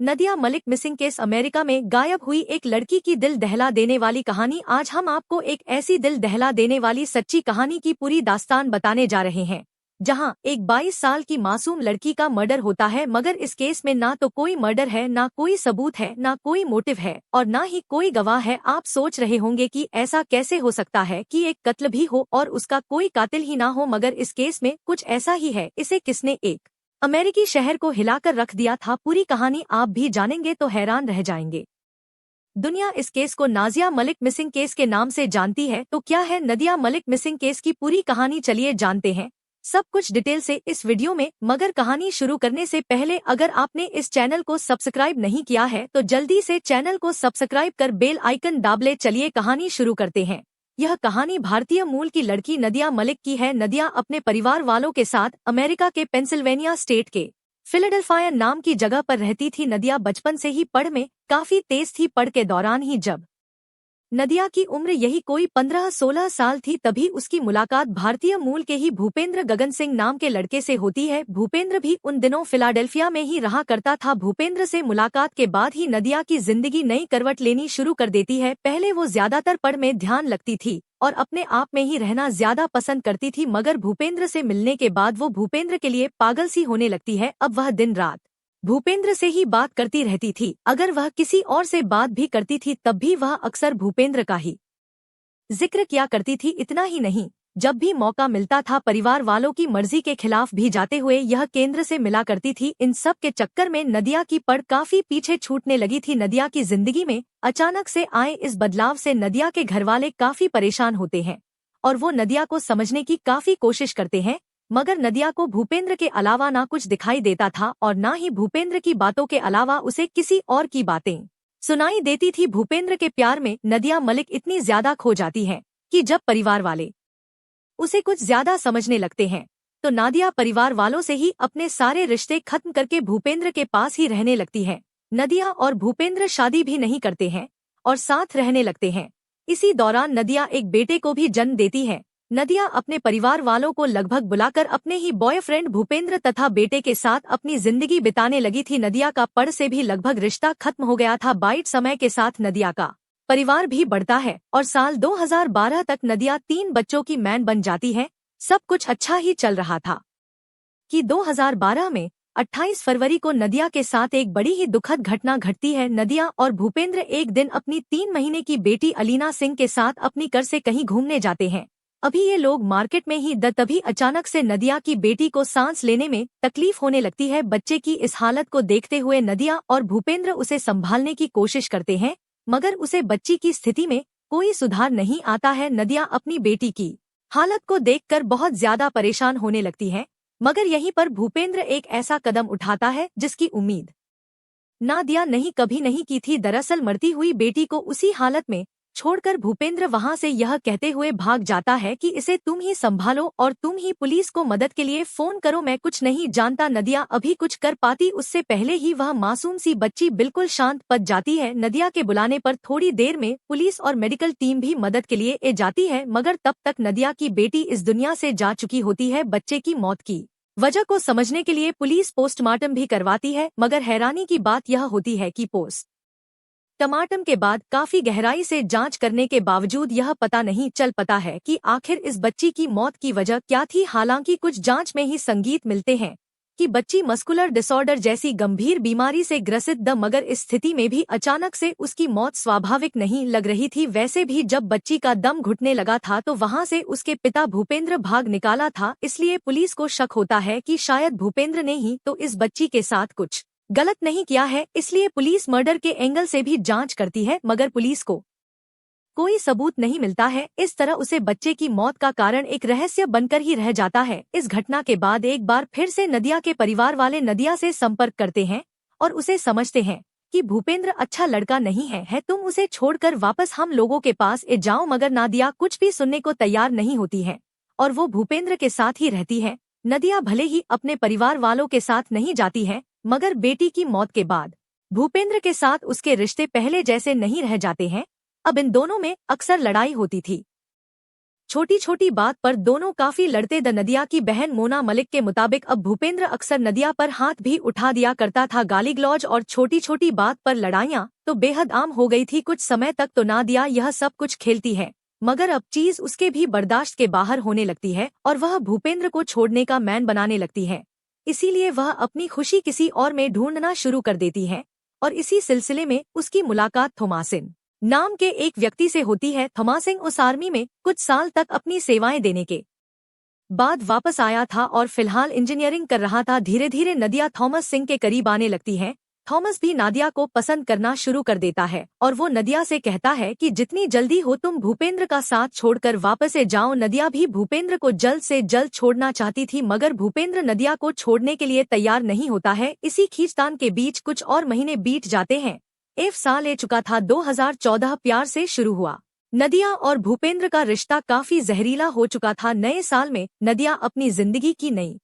नदिया Malik missing case. America में गायब हुई एक लड़की की दिल दहला देने वाली कहानी। आज हम आपको एक ऐसी दिल दहला देने वाली सच्ची कहानी की पूरी दास्तान बताने जा रहे हैं, जहां एक 22 साल की मासूम लड़की का मर्डर होता है। मगर इस केस में ना तो कोई मर्डर है, ना कोई सबूत है, ना कोई मोटिव है और ना ही कोई गवाह है। आप सोच रहे होंगे कि ऐसा कैसे हो सकता है कि एक कत्ल भी हो और उसका कोई कातिल ही ना हो, मगर इस केस में कुछ ऐसा ही है। इसे किसने एक अमेरिकी शहर को हिलाकर रख दिया था, पूरी कहानी आप भी जानेंगे तो हैरान रह जाएंगे। दुनिया इस केस को नाजिया मलिक मिसिंग केस के नाम से जानती है, तो क्या है नदिया मलिक मिसिंग केस की पूरी कहानी? चलिए जानते हैं सब कुछ डिटेल से इस वीडियो में। मगर कहानी शुरू करने से पहले अगर आपने इस चैनल को सब्सक्राइब नहीं किया है तो जल्दी से चैनल को सब्सक्राइब कर बेल आइकन दाब ले। चलिए कहानी शुरू करते हैं। यह कहानी भारतीय मूल की लड़की नदिया मलिक की है। नदिया अपने परिवार वालों के साथ अमेरिका के पेंसिल्वेनिया स्टेट के फिलाडेल्फिया नाम की जगह पर रहती थी। नदिया बचपन से ही पढ़ में काफी तेज थी। पढ़ के दौरान ही जब नदिया की उम्र यही कोई 15-16 साल थी, तभी उसकी मुलाकात भारतीय मूल के ही भूपेंद्र गगन सिंह नाम के लड़के से होती है। भूपेंद्र भी उन दिनों फिलाडेल्फिया में ही रहा करता था। भूपेंद्र से मुलाकात के बाद ही नदिया की जिंदगी नई करवट लेनी शुरू कर देती है। पहले वो ज्यादातर पढ़ में ध्यान लगती थी और अपने आप में ही रहना ज्यादा पसंद करती थी, मगर भूपेंद्र से मिलने के बाद वो भूपेंद्र के लिए पागल सी होने लगती है। अब वह दिन रात भूपेंद्र से ही बात करती रहती थी। अगर वह किसी और से बात भी करती थी तब भी वह अक्सर भूपेंद्र का ही जिक्र किया करती थी। इतना ही नहीं, जब भी मौका मिलता था परिवार वालों की मर्जी के खिलाफ भी जाते हुए यह केंद्र से मिला करती थी। इन सब के चक्कर में नदिया की पढ़ काफी पीछे छूटने लगी थी। नदिया की जिंदगी में अचानक से आए इस बदलाव से नदिया के घरवाले काफी परेशान होते हैं और वो नदिया को समझने की काफी कोशिश करते हैं, मगर नदिया को भूपेंद्र के अलावा ना कुछ दिखाई देता था और ना ही भूपेंद्र की बातों के अलावा उसे किसी और की बातें सुनाई देती थी। भूपेंद्र के प्यार में नदिया मलिक इतनी ज्यादा खो जाती है कि जब परिवार वाले उसे कुछ ज्यादा समझने लगते हैं तो नादिया परिवार वालों से ही अपने सारे रिश्ते खत्म करके भूपेंद्र के पास ही रहने लगती है। नदिया और भूपेंद्र शादी भी नहीं करते हैं और साथ रहने लगते हैं। इसी दौरान नदिया एक बेटे को भी जन्म देती है। नदिया अपने परिवार वालों को लगभग बुलाकर अपने ही बॉयफ्रेंड भूपेंद्र तथा बेटे के साथ अपनी जिंदगी बिताने लगी थी। नदिया का पढ़ से भी लगभग रिश्ता खत्म हो गया था। बाइट समय के साथ नदिया का परिवार भी बढ़ता है और साल 2012 तक नदिया 3 बच्चों की मैन बन जाती है। सब कुछ अच्छा ही चल रहा था कि 2012 में 28 फरवरी को नदिया के साथ एक बड़ी ही दुखद घटना घटती है। नदिया और भूपेंद्र एक दिन अपनी 3 महीने की बेटी अलीना सिंह के साथ अपनी कार से कहीं घूमने जाते हैं। अभी ये लोग मार्केट में ही तभी अचानक से नदिया की बेटी को सांस लेने में तकलीफ होने लगती है। बच्चे की इस हालत को देखते हुए नदिया और भूपेंद्र उसे संभालने की कोशिश करते हैं, मगर उसे बच्ची की स्थिति में कोई सुधार नहीं आता है। नदिया अपनी बेटी की हालत को देखकर बहुत ज्यादा परेशान होने लगती है, मगर यहीं पर भूपेंद्र एक ऐसा कदम उठाता है जिसकी उम्मीद नादिया नहीं कभी नहीं की थी। दरअसल मरती हुई बेटी को उसी हालत में छोड़कर भूपेंद्र वहां से यह कहते हुए भाग जाता है कि इसे तुम ही संभालो और तुम ही पुलिस को मदद के लिए फोन करो, मैं कुछ नहीं जानता। नदिया अभी कुछ कर पाती उससे पहले ही वह मासूम सी बच्ची बिल्कुल शांत पड़ जाती है। नदिया के बुलाने पर थोड़ी देर में पुलिस और मेडिकल टीम भी मदद के लिए जाती है, मगर तब तक नदिया की बेटी इस दुनिया से जा चुकी होती है। बच्चे की मौत की वजह को समझने के लिए पुलिस पोस्टमार्टम भी करवाती है, मगर हैरानी की बात यह होती है कि पोस्टमार्टम के बाद काफी गहराई से जांच करने के बावजूद यह पता नहीं चल पाता है कि आखिर इस बच्ची की मौत की वजह क्या थी। हालांकि कुछ जांच में ही संकेत मिलते हैं कि बच्ची मस्कुलर डिसऑर्डर जैसी गंभीर बीमारी से ग्रसित मगर इस स्थिति में भी अचानक से उसकी मौत स्वाभाविक नहीं लग रही थी। वैसे भी जब बच्ची का दम घुटने लगा था तो वहां से उसके पिता भूपेंद्र भाग निकाला था, इसलिए पुलिस को शक होता है कि शायद भूपेंद्र ने ही तो इस बच्ची के साथ कुछ गलत नहीं किया है। इसलिए पुलिस मर्डर के एंगल से भी जांच करती है, मगर पुलिस को कोई सबूत नहीं मिलता है। इस तरह उसे बच्चे की मौत का कारण एक रहस्य बनकर ही रह जाता है। इस घटना के बाद एक बार फिर से नदिया के परिवार वाले नदिया से संपर्क करते हैं और उसे समझते हैं कि भूपेंद्र अच्छा लड़का नहीं है, तुम उसे छोड़कर वापस हम लोगों के पास जाओ। मगर नदिया कुछ भी सुनने को तैयार नहीं होती है और वो भूपेंद्र के साथ ही रहती है। नदिया भले ही अपने परिवार वालों के साथ नहीं जाती है, मगर बेटी की मौत के बाद भूपेंद्र के साथ उसके रिश्ते पहले जैसे नहीं रह जाते हैं। अब इन दोनों में अक्सर लड़ाई होती थी। छोटी छोटी बात पर दोनों काफी लड़ते द नदिया की बहन मोना मलिक के मुताबिक अब भूपेंद्र अक्सर नदिया पर हाथ भी उठा दिया करता था। गाली गलौज और छोटी छोटी बात पर लड़ाइयाँ तो बेहद आम हो गई थी। कुछ समय तक तो नादिया यह सब कुछ खेलती है, मगर अब चीज उसके भी बर्दाश्त के बाहर होने लगती है और वह भूपेंद्र को छोड़ने का मैन बनाने लगती है। इसीलिए वह अपनी खुशी किसी और में ढूंढना शुरू कर देती है और इसी सिलसिले में उसकी मुलाकात थोमासिन नाम के एक व्यक्ति से होती है। थोमासिन उस आर्मी में कुछ साल तक अपनी सेवाएं देने के बाद वापस आया था और फिलहाल इंजीनियरिंग कर रहा था। धीरे धीरे नदिया थॉमस सिंह के करीब आने लगती है। थॉमस भी नादिया को पसंद करना शुरू कर देता है और वो नदिया से कहता है कि जितनी जल्दी हो तुम भूपेंद्र का साथ छोड़कर वापस जाओ। नदिया भी भूपेंद्र को जल्द से जल्द छोड़ना चाहती थी, मगर भूपेंद्र नदिया को छोड़ने के लिए तैयार नहीं होता है। इसी खींचतान के बीच कुछ और महीने बीत जाते हैं। एक साल ले चुका था। 2014 प्यार से शुरू हुआ। नदिया और भूपेंद्र का रिश्ता काफी जहरीला हो चुका था। नए साल में नदिया अपनी जिंदगी की नई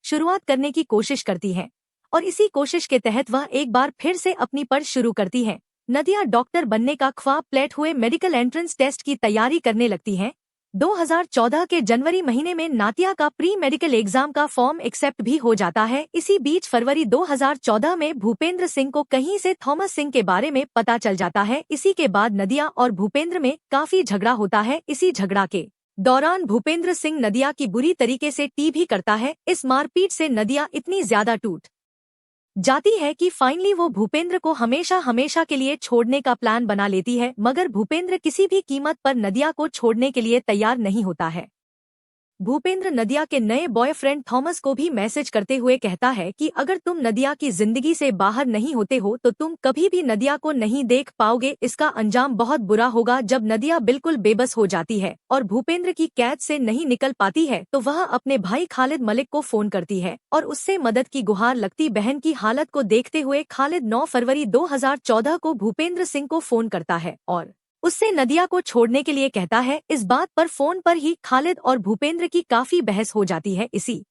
शुरुआत करने की कोशिश करती है और इसी कोशिश के तहत वह एक बार फिर से अपनी पढ़ शुरू करती है। नदिया डॉक्टर बनने का ख्वाब प्लेट हुए मेडिकल एंट्रेंस टेस्ट की तैयारी करने लगती है। 2014 के जनवरी महीने में नादिया का प्री मेडिकल एग्जाम का फॉर्म एक्सेप्ट भी हो जाता है। इसी बीच फरवरी 2014 में भूपेंद्र सिंह को कहीं से थॉमस सिंह के बारे में पता चल जाता है। इसी के बाद नदिया और भूपेंद्र में काफी झगड़ा होता है। इसी झगड़ा के दौरान भूपेंद्र सिंह नदिया की बुरी तरीके से टी भी करता है। इस मारपीट से नदिया इतनी ज्यादा टूट जाती है कि फाइनली वो भूपेंद्र को हमेशा हमेशा के लिए छोड़ने का प्लान बना लेती है, मगर भूपेंद्र किसी भी कीमत पर नदिया को छोड़ने के लिए तैयार नहीं होता है। भूपेंद्र नदिया के नए बॉयफ्रेंड थॉमस को भी मैसेज करते हुए कहता है कि अगर तुम नदिया की जिंदगी से बाहर नहीं होते हो तो तुम कभी भी नदिया को नहीं देख पाओगे। इसका अंजाम बहुत बुरा होगा। जब नदिया बिल्कुल बेबस हो जाती है और भूपेंद्र की कैद से नहीं निकल पाती है तो वह अपने भाई खालिद मलिक को फोन करती है और उससे मदद की गुहार लगती। बहन की हालत को देखते हुए खालिद 9 फरवरी 2014 को भूपेंद्र सिंह को फोन करता है और उससे नदिया को छोड़ने के लिए कहता है। इस बात पर फोन पर ही खालिद और भूपेंद्र की काफी बहस हो जाती है। इसी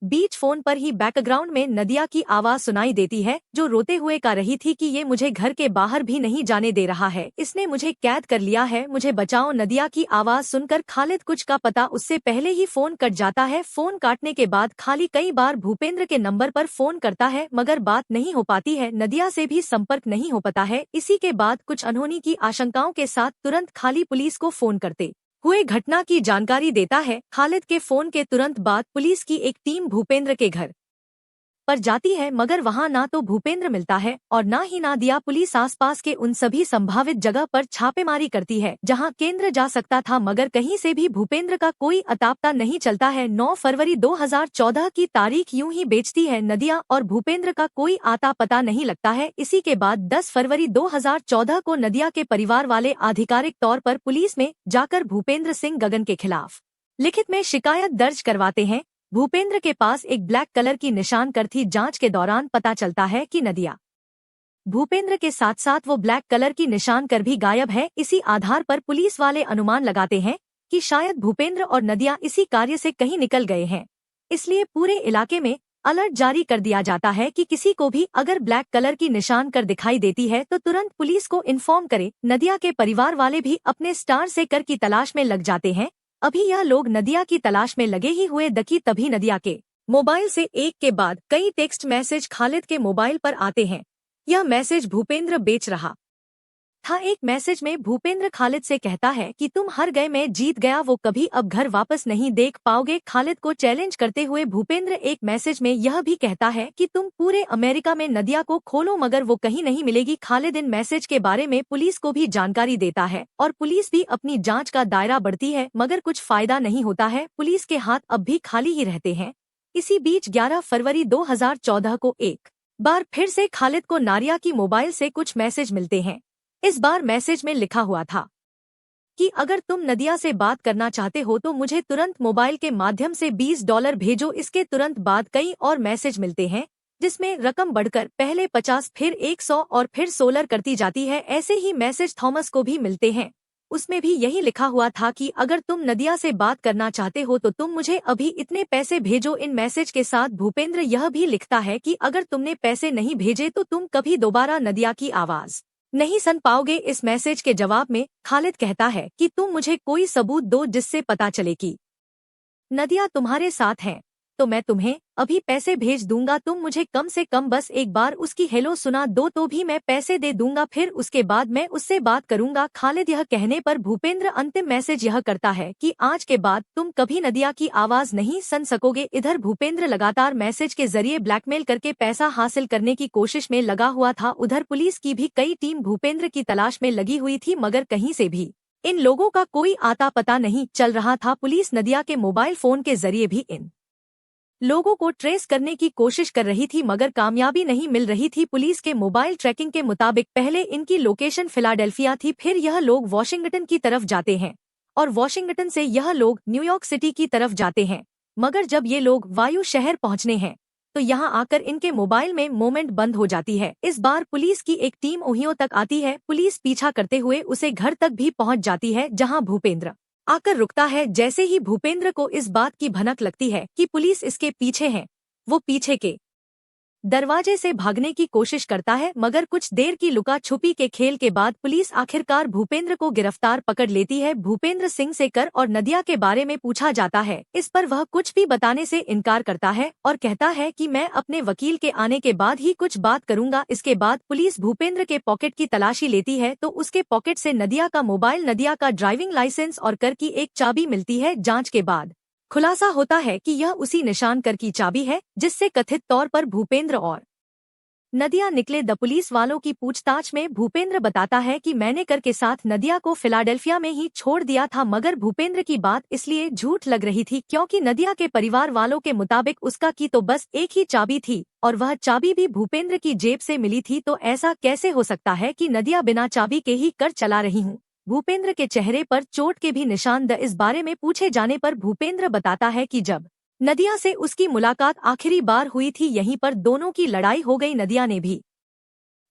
बीच फोन पर ही बैकग्राउंड में नदिया की आवाज सुनाई देती है, जो रोते हुए कह रही थी कि ये मुझे घर के बाहर भी नहीं जाने दे रहा है, इसने मुझे कैद कर लिया है, मुझे बचाओ। नदिया की आवाज सुनकर खालिद कुछ का पता उससे पहले ही फोन कट जाता है। फोन काटने के बाद खालिद कई बार भूपेंद्र के नंबर पर फोन करता है, मगर बात नहीं हो पाती है। नदिया से भी संपर्क नहीं हो पाता है। इसी के बाद कुछ अनहोनी की आशंकाओं के साथ तुरंत खालिद पुलिस को फोन करते हुए घटना की जानकारी देता है। खालिद के फोन के तुरंत बाद पुलिस की एक टीम भूपेंद्र के घर पर जाती है, मगर वहां ना तो भूपेंद्र मिलता है और ना ही नादिया। पुलिस आसपास के उन सभी संभावित जगह पर छापेमारी करती है जहां केंद्र जा सकता था, मगर कहीं से भी भूपेंद्र का कोई अतापता नहीं चलता है। 9 फरवरी 2014 की तारीख यूं ही बेचती है नदिया और भूपेंद्र का कोई आता पता नहीं लगता है। इसी के बाद 10 फरवरी 2014 को नदिया के परिवार वाले आधिकारिक तौर पर पुलिस में जाकर भूपेंद्र सिंह गगन के खिलाफ लिखित में शिकायत दर्ज करवाते हैं। भूपेंद्र के पास एक ब्लैक कलर की निशान कर थी। जांच के दौरान पता चलता है कि नदिया भूपेंद्र के साथ साथ वो ब्लैक कलर की निशान कर भी गायब है। इसी आधार पर पुलिस वाले अनुमान लगाते हैं कि शायद भूपेंद्र और नदिया इसी कार्य से कहीं निकल गए हैं। इसलिए पूरे इलाके में अलर्ट जारी कर दिया जाता है कि किसी को भी अगर ब्लैक कलर की निशान कर दिखाई देती है तो तुरंत पुलिस को इन्फॉर्म करे। नदिया के परिवार वाले भी अपने स्टार से कर की तलाश में लग जाते हैं। अभी यह लोग नदिया की तलाश में लगे ही हुए दकी तभी नदिया के मोबाइल से एक के बाद कई टेक्स्ट मैसेज खालिद के मोबाइल पर आते हैं। यह मैसेज भूपेंद्र बेच रहा था। एक मैसेज में भूपेंद्र खालिद से कहता है कि तुम हार गए, मैं जीत गया, वो कभी अब घर वापस नहीं देख पाओगे। खालिद को चैलेंज करते हुए भूपेंद्र एक मैसेज में यह भी कहता है कि तुम पूरे अमेरिका में नदिया को खोलो मगर वो कहीं नहीं मिलेगी। खालिद इन मैसेज के बारे में पुलिस को भी जानकारी देता है और पुलिस भी अपनी जांच का दायरा बढ़ती है, मगर कुछ फायदा नहीं होता है। पुलिस के हाथ अब भी खाली ही रहते हैं। इसी बीच 11 फरवरी 2014 को एक बार फिर से खालिद को नादिया की मोबाइल से कुछ मैसेज मिलते हैं। इस बार मैसेज में लिखा हुआ था कि अगर तुम नदिया से बात करना चाहते हो तो मुझे तुरंत मोबाइल के माध्यम से $20 भेजो। इसके तुरंत बाद कई और मैसेज मिलते हैं जिसमें रकम बढ़कर पहले 50 फिर 100 और फिर 16 करती जाती है। ऐसे ही मैसेज थॉमस को भी मिलते हैं। उसमें भी यही लिखा हुआ था कि अगर तुम नदिया से बात करना चाहते हो तो तुम मुझे अभी इतने पैसे भेजो। इन मैसेज के साथ भूपेंद्र यह भी लिखता है कि अगर तुमने पैसे नहीं भेजे तो तुम कभी दोबारा नदिया की आवाज नहीं सन पाओगे। इस मैसेज के जवाब में खालिद कहता है कि तुम मुझे कोई सबूत दो जिससे पता चले कि नदिया तुम्हारे साथ हैं, तो मैं तुम्हें अभी पैसे भेज दूंगा। तुम मुझे कम से कम बस एक बार उसकी हेलो सुना दो तो भी मैं पैसे दे दूंगा, फिर उसके बाद मैं उससे बात करूंगा। खालिद यह कहने पर भूपेंद्र अंतिम मैसेज यह करता है कि आज के बाद तुम कभी नदिया की आवाज नहीं सुन सकोगे। इधर भूपेंद्र लगातार मैसेज के जरिए ब्लैकमेल करके पैसा हासिल करने की कोशिश में लगा हुआ था। उधर पुलिस की भी कई टीम भूपेंद्र की तलाश में लगी हुई थी, मगर कहीं से भी इन लोगों का कोई आता पता नहीं चल रहा था। पुलिस नदिया के मोबाइल फोन के जरिए भी इन लोगों को ट्रेस करने की कोशिश कर रही थी, मगर कामयाबी नहीं मिल रही थी। पुलिस के मोबाइल ट्रैकिंग के मुताबिक पहले इनकी लोकेशन फिलाडेल्फिया थी, फिर यह लोग वॉशिंगटन की तरफ जाते हैं और वॉशिंगटन से यह लोग न्यूयॉर्क सिटी की तरफ जाते हैं। मगर जब ये लोग वायु शहर पहुंचने हैं तो यहाँ आकर इनके मोबाइल में मूवमेंट बंद हो जाती है। इस बार पुलिस की एक टीम ओहियो तक आती है। पुलिस पीछा करते हुए उसे घर तक भी पहुंच जाती है, जहां भूपेंद्र आकर रुकता है। जैसे ही भूपेंद्र को इस बात की भनक लगती है कि पुलिस इसके पीछे है, वो पीछे के दरवाजे से भागने की कोशिश करता है, मगर कुछ देर की लुका छुपी के खेल के बाद पुलिस आखिरकार भूपेंद्र को गिरफ्तार पकड़ लेती है। भूपेंद्र सिंह से कर और नदिया के बारे में पूछा जाता है, इस पर वह कुछ भी बताने से इनकार करता है और कहता है कि मैं अपने वकील के आने के बाद ही कुछ बात करूंगा। इसके बाद पुलिस भूपेंद्र के पॉकेट की तलाशी लेती है तो उसके पॉकेट से नदिया का मोबाइल, नदिया का ड्राइविंग लाइसेंस और कर की एक चाबी मिलती है। जाँच के बाद खुलासा होता है कि यह उसी निशान कर की चाबी है जिससे कथित तौर पर भूपेंद्र और नदिया निकले। द पुलिस वालों की पूछताछ में भूपेंद्र बताता है कि मैंने कर के साथ नदिया को फिलाडेल्फिया में ही छोड़ दिया था, मगर भूपेंद्र की बात इसलिए झूठ लग रही थी क्योंकि नदिया के परिवार वालों के मुताबिक उसका की तो बस एक ही चाबी थी और वह चाबी भी भूपेंद्र की जेब से मिली थी। तो ऐसा कैसे हो सकता है कि नदिया बिना चाबी के ही कर चला रही हूँ। भूपेंद्र के चेहरे पर चोट के भी निशान द इस बारे में पूछे जाने पर भूपेंद्र बताता है कि जब नदिया से उसकी मुलाकात आखिरी बार हुई थी, यहीं पर दोनों की लड़ाई हो गई। नदिया ने भी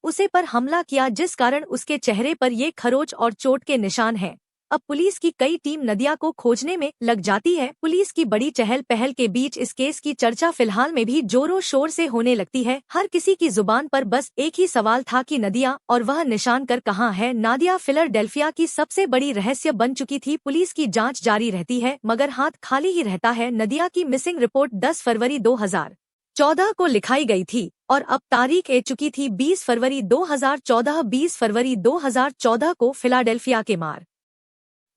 उसे पर हमला किया, जिस कारण उसके चेहरे पर ये खरोच और चोट के निशान हैं। अब पुलिस की कई टीम नदिया को खोजने में लग जाती है। पुलिस की बड़ी चहल पहल के बीच इस केस की चर्चा फिलहाल में भी जोरों शोर से होने लगती है। हर किसी की जुबान पर बस एक ही सवाल था कि नदिया और वह निशान कर कहाँ है। नदिया फिलाडेल्फिया की सबसे बड़ी रहस्य बन चुकी थी। पुलिस की जांच जारी रहती है, मगर हाथ खाली ही रहता है। नदिया की मिसिंग रिपोर्ट 10 फरवरी 2014 को लिखाई गई थी और अब तारीख ए चुकी थी 20 फरवरी 2014। 20 फरवरी 2014 को फिलाडेल्फिया के मार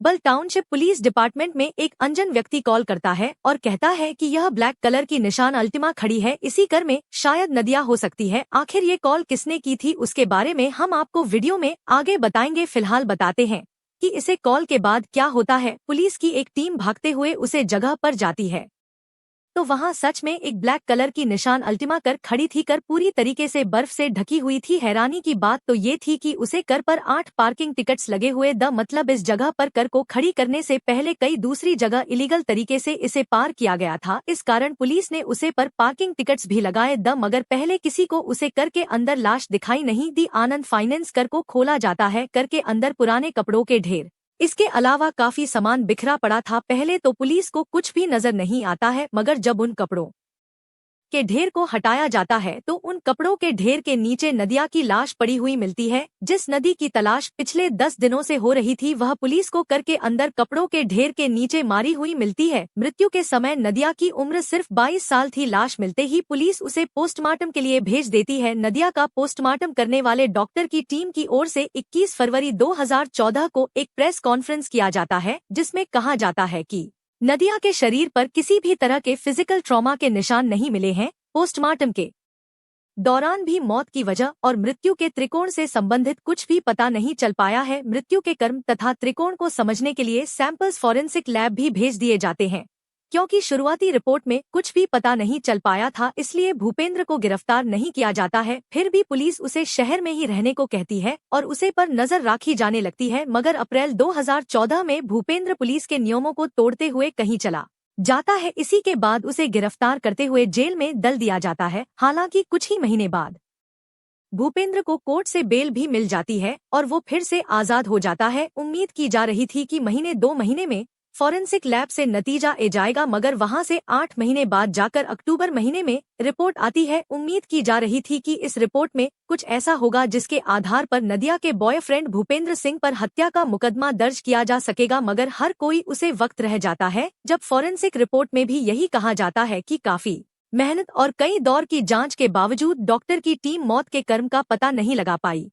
बल टाउनशिप पुलिस डिपार्टमेंट में एक अनजान व्यक्ति कॉल करता है और कहता है कि यह ब्लैक कलर की निशान अल्टिमा खड़ी है, इसी कर में शायद नदिया हो सकती है। आखिर ये कॉल किसने की थी उसके बारे में हम आपको वीडियो में आगे बताएंगे। फिलहाल बताते हैं कि इसे कॉल के बाद क्या होता है। पुलिस की एक टीम भागते हुए उसे जगह पर जाती है तो वहां सच में एक ब्लैक कलर की निशान अल्टिमा कर खड़ी थी। कर पूरी तरीके से बर्फ से ढकी हुई थी। हैरानी की बात तो ये थी कि उसे कर पर 8 पार्किंग टिकट्स लगे हुए द मतलब इस जगह पर कर को खड़ी करने से पहले कई दूसरी जगह इलीगल तरीके से इसे पार किया गया था। इस कारण पुलिस ने उसे पर पार्किंग टिकट्स भी लगाए द मगर पहले किसी को उसे कर के अंदर लाश दिखाई नहीं दी। आनंद फाइनेंस कर को खोला जाता है। कर के अंदर पुराने कपड़ों के ढेर, इसके अलावा काफी सामान बिखरा पड़ा था। पहले तो पुलिस को कुछ भी नजर नहीं आता है, मगर जब उन कपड़ों के ढेर को हटाया जाता है तो उन कपड़ों के ढेर के नीचे नदिया की लाश पड़ी हुई मिलती है। जिस नदी की तलाश पिछले 10 दिनों से हो रही थी वह पुलिस को कर के अंदर कपड़ों के ढेर के नीचे मारी हुई मिलती है। मृत्यु के समय नदिया की उम्र सिर्फ 22 साल थी। लाश मिलते ही पुलिस उसे पोस्टमार्टम के लिए भेज देती है। नदिया का पोस्टमार्टम करने वाले डॉक्टर की टीम की ओर से 21 फरवरी 2014 को एक प्रेस कॉन्फ्रेंस किया जाता है, जिसमें कहा जाता है कि नदिया के शरीर पर किसी भी तरह के फिजिकल ट्रॉमा के निशान नहीं मिले हैं। पोस्टमार्टम के दौरान भी मौत की वजह और मृत्यु के त्रिकोण से संबंधित कुछ भी पता नहीं चल पाया है। मृत्यु के कर्म तथा त्रिकोण को समझने के लिए सैंपल्स फॉरेंसिक लैब भी भेज दिए जाते हैं। क्योंकि शुरुआती रिपोर्ट में कुछ भी पता नहीं चल पाया था, इसलिए भूपेंद्र को गिरफ्तार नहीं किया जाता है। फिर भी पुलिस उसे शहर में ही रहने को कहती है और उसे पर नजर रखी जाने लगती है। मगर अप्रैल 2014 में भूपेंद्र पुलिस के नियमों को तोड़ते हुए कहीं चला जाता है। इसी के बाद उसे गिरफ्तार करते हुए जेल में डाल दिया जाता है। हालांकि कुछ ही महीने बाद भूपेंद्र को कोर्ट से बेल भी मिल जाती है और वो फिर से आजाद हो जाता है। उम्मीद की जा रही थी कि 2 महीने में फॉरेंसिक लैब से नतीजा आ जाएगा, मगर वहां से 8 महीने बाद जाकर अक्टूबर महीने में रिपोर्ट आती है। उम्मीद की जा रही थी कि इस रिपोर्ट में कुछ ऐसा होगा जिसके आधार पर नदिया के बॉयफ्रेंड भूपेंद्र सिंह पर हत्या का मुकदमा दर्ज किया जा सकेगा, मगर हर कोई उसे वक्त रह जाता है जब फॉरेंसिक रिपोर्ट में भी यही कहा जाता है कि काफी मेहनत और कई दौर की जांच के बावजूद डॉक्टर की टीम मौत के कर्म का पता नहीं लगा पाई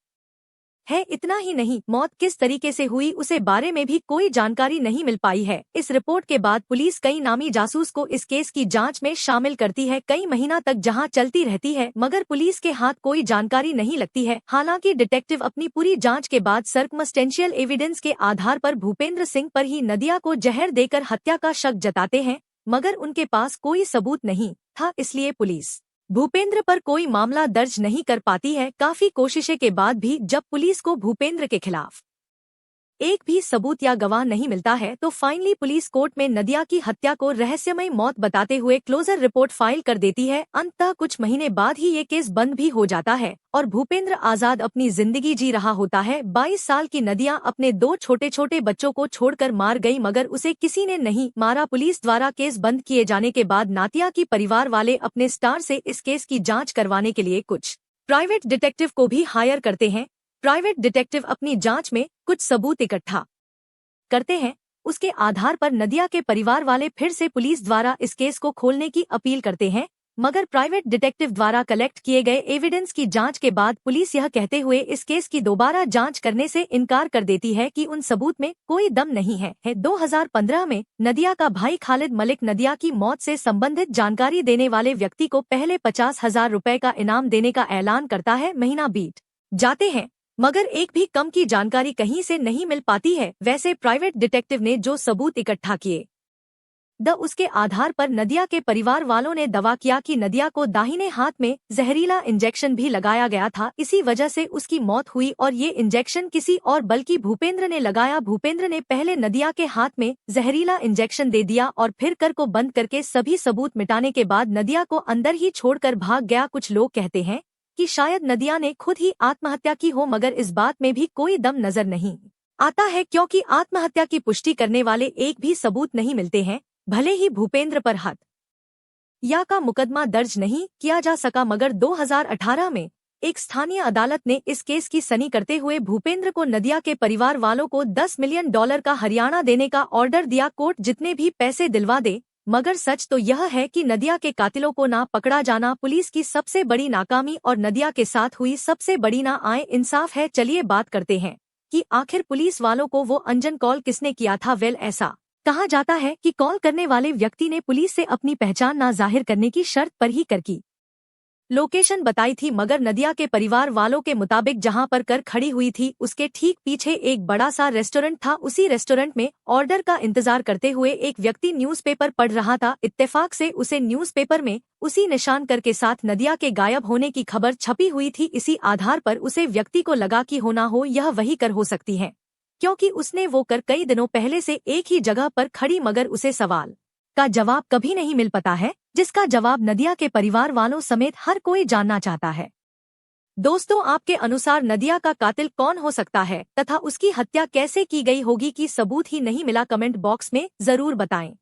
है। इतना ही नहीं, मौत किस तरीके से हुई उसे बारे में भी कोई जानकारी नहीं मिल पाई है। इस रिपोर्ट के बाद पुलिस कई नामी जासूस को इस केस की जांच में शामिल करती है, कई महीना तक जहां चलती रहती है, मगर पुलिस के हाथ कोई जानकारी नहीं लगती है। हालांकि डिटेक्टिव अपनी पूरी जांच के बाद सर्कमस्टेंशियल एविडेंस के आधार पर भूपेंद्र सिंह पर ही नदिया को जहर देकर हत्या का शक जताते हैं, मगर उनके पास कोई सबूत नहीं था, इसलिए पुलिस भूपेंद्र पर कोई मामला दर्ज नहीं कर पाती है। काफी कोशिशें के बाद भी जब पुलिस को भूपेंद्र के खिलाफ एक भी सबूत या गवाह नहीं मिलता है तो फाइनली पुलिस कोर्ट में नदिया की हत्या को रहस्यमय मौत बताते हुए क्लोजर रिपोर्ट फाइल कर देती है। अंततः कुछ महीने बाद ही ये केस बंद भी हो जाता है और भूपेंद्र आजाद अपनी जिंदगी जी रहा होता है। 22 साल की नदिया अपने 2 छोटे छोटे बच्चों को छोड़कर मार गई, मगर उसे किसी ने नहीं मारा। पुलिस द्वारा केस बंद किए जाने के बाद नातिया की परिवार वाले अपने स्टार से इस केस की जाँच करवाने के लिए कुछ प्राइवेट डिटेक्टिव को भी हायर करते हैं। प्राइवेट डिटेक्टिव अपनी जांच में कुछ सबूत इकट्ठा करते हैं, उसके आधार पर नदिया के परिवार वाले फिर से पुलिस द्वारा इस केस को खोलने की अपील करते हैं, मगर प्राइवेट डिटेक्टिव द्वारा कलेक्ट किए गए एविडेंस की जांच के बाद पुलिस यह कहते हुए इस केस की दोबारा जांच करने से इनकार कर देती है कि उन सबूत में कोई दम नहीं है। 2015 में नदिया का भाई खालिद मलिक नदिया की मौत से संबंधित जानकारी देने वाले व्यक्ति को पहले 50,000 रुपए का इनाम देने का ऐलान करता है। महीना बीत जाते हैं मगर एक भी कम की जानकारी कहीं से नहीं मिल पाती है। वैसे प्राइवेट डिटेक्टिव ने जो सबूत इकट्ठा किए उसके आधार पर नदिया के परिवार वालों ने दावा किया कि नदिया को दाहिने हाथ में जहरीला इंजेक्शन भी लगाया गया था, इसी वजह से उसकी मौत हुई और ये इंजेक्शन किसी और बल्कि भूपेंद्र ने लगाया। भूपेंद्र ने पहले नदिया के हाथ में जहरीला इंजेक्शन दे दिया और फिर कर को बंद करके सभी सबूत मिटाने के बाद नदिया को अंदर ही छोड़कर भाग गया। कुछ लोग कहते हैं कि शायद नदिया ने खुद ही आत्महत्या की हो, मगर इस बात में भी कोई दम नजर नहीं आता है, क्योंकि आत्महत्या की पुष्टि करने वाले एक भी सबूत नहीं मिलते हैं। भले ही भूपेंद्र पर हत्या का मुकदमा दर्ज नहीं किया जा सका, मगर 2018 में एक स्थानीय अदालत ने इस केस की सनी करते हुए भूपेंद्र को नदिया के परिवार वालों को $10 मिलियन का हरियाणा देने का ऑर्डर दिया। कोर्ट जितने भी पैसे दिलवा दे, मगर सच तो यह है कि नदिया के कातिलों को ना पकड़ा जाना पुलिस की सबसे बड़ी नाकामी और नदिया के साथ हुई सबसे बड़ी ना आए इंसाफ है। चलिए बात करते हैं कि आखिर पुलिस वालों को वो अंजन कॉल किसने किया था। ऐसा कहा जाता है कि कॉल करने वाले व्यक्ति ने पुलिस से अपनी पहचान ना जाहिर करने की शर्त पर ही कर की लोकेशन बताई थी, मगर नदिया के परिवार वालों के मुताबिक जहां पर कर खड़ी हुई थी उसके ठीक पीछे एक बड़ा सा रेस्टोरेंट था। उसी रेस्टोरेंट में ऑर्डर का इंतजार करते हुए एक व्यक्ति न्यूज़पेपर पढ़ रहा था। इत्तेफाक से उसे न्यूज़पेपर में उसी निशान कर के साथ नदिया के गायब होने की खबर छपी हुई थी। इसी आधार पर उसे व्यक्ति को लगा कि हो ना हो यह वही कर हो सकती है, क्योंकि उसने वो कर कई दिनों पहले से एक ही जगह पर खड़ी, मगर उसे सवाल का जवाब कभी नहीं मिल पाता है, जिसका जवाब नदिया के परिवार वालों समेत हर कोई जानना चाहता है। दोस्तों, आपके अनुसार नदिया का कातिल कौन हो सकता है तथा उसकी हत्या कैसे की गई होगी कि सबूत ही नहीं मिला? कमेंट बॉक्स में जरूर बताएं।